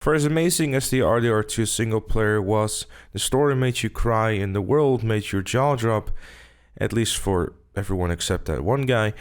For as amazing as the RDR2 single player was, the story made you cry and the world made your jaw drop, at least for everyone except that one guy.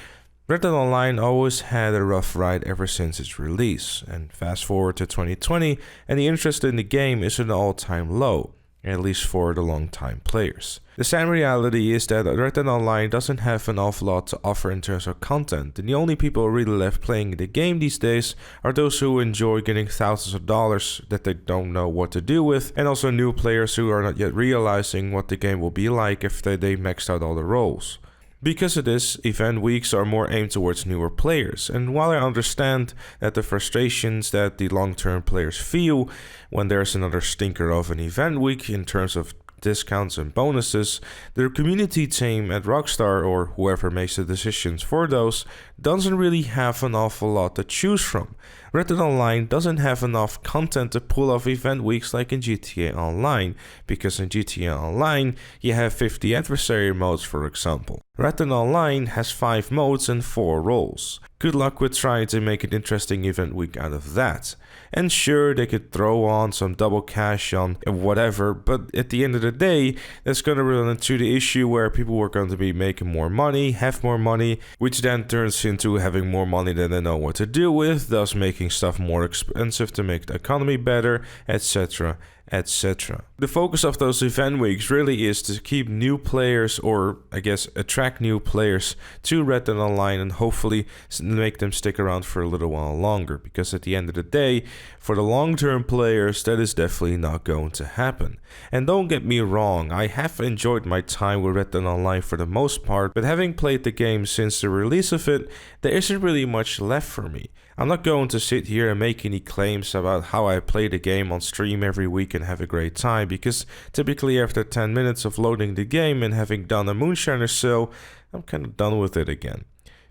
Red Dead Online always had a rough ride ever since its release, and fast forward to 2020 and the interest in the game is at an all-time low, at least for the long-time players. The sad reality is that Red Dead Online doesn't have an awful lot to offer in terms of content, and the only people really left playing the game these days are those who enjoy getting thousands of dollars that they don't know what to do with, and also new players who are not yet realizing what the game will be like if they maxed out all the roles. Because of this, event weeks are more aimed towards newer players, and while I understand that the frustrations that the long-term players feel when there's another stinker of an event week in terms of discounts and bonuses, the community team at Rockstar, or whoever makes the decisions for those, doesn't really have an awful lot to choose from. Red Dead Online doesn't have enough content to pull off event weeks like in GTA Online, because in GTA Online you have 50 adversary modes, for example. Red Dead Online has 5 modes and 4 roles. Good luck with trying to make an interesting event week out of that. And sure, they could throw on some double cash on whatever, but at the end of the day, that's going to run into the issue where people are going to be making more money, have more money, which then turns into having more money than they know what to do with, thus making stuff more expensive to make the economy better, etc. etc. The focus of those event weeks really is to keep new players, or I guess attract new players to Red Dead Online and hopefully make them stick around for a little while longer, because at the end of the day, for the long-term players, that is definitely not going to happen. And don't get me wrong, I have enjoyed my time with Red Dead Online for the most part, but having played the game since the release of it, there isn't really much left for me. I'm not going to sit here and make any claims about how I play the game on stream every week and have a great time, because typically after 10 minutes of loading the game and having done a moonshine or so, I'm kind of done with it again.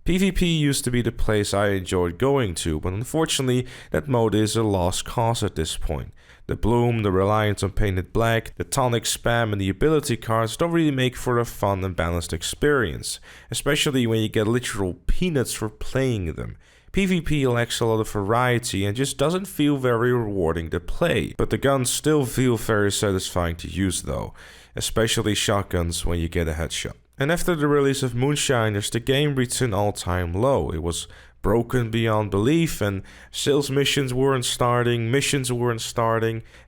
PvP used to be the place I enjoyed going to, but unfortunately that mode is a lost cause at this point. The bloom, the reliance on painted black, the tonic spam and the ability cards don't really make for a fun and balanced experience, especially when you get literal peanuts for playing them. PvP lacks a lot of variety and just doesn't feel very rewarding to play, but the guns still feel very satisfying to use though, especially shotguns when you get a headshot. And after the release of Moonshiners, the game reached an all-time low. It was broken beyond belief, and sales missions weren't starting,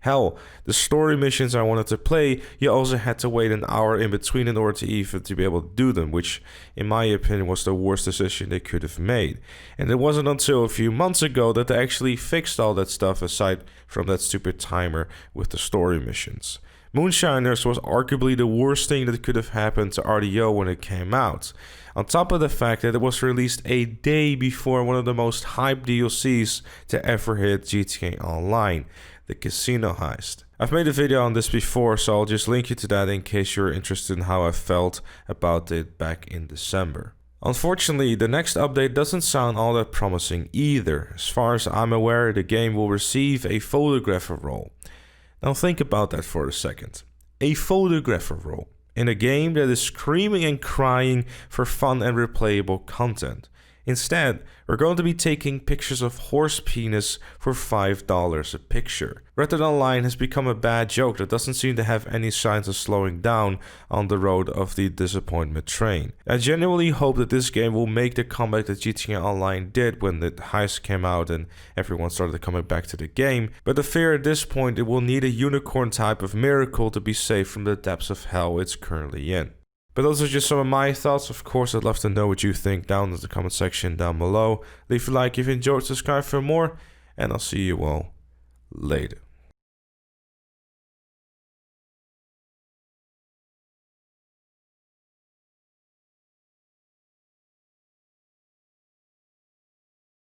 hell, the story missions I wanted to play, you also had to wait an hour in between in order to even to be able to do them, which in my opinion was the worst decision they could have made. And it wasn't until a few months ago that they actually fixed all that stuff aside from that stupid timer with the story missions. Moonshiners was arguably the worst thing that could have happened to RDO when it came out. On top of the fact that it was released a day before one of the most hyped DLCs to ever hit GTA Online, the Casino Heist. I've made a video on this before, so I'll just link you to that in case you're interested in how I felt about it back in December. Unfortunately, the next update doesn't sound all that promising either. As far as I'm aware, the game will receive a photographer role. Now think about that for a second. A photographer role in a game that is screaming and crying for fun and replayable content. Instead, we're going to be taking pictures of horse penis for $5 a picture. Red Dead Online has become a bad joke that doesn't seem to have any signs of slowing down on the road of the disappointment train. I genuinely hope that this game will make the comeback that GTA Online did when the heist came out and everyone started coming back to the game, but I fear at this point it will need a unicorn type of miracle to be saved from the depths of hell it's currently in. But those are just some of my thoughts. Of course, I'd love to know what you think down in the comment section down below. Leave a like if you enjoyed, subscribe for more, and I'll see you all later.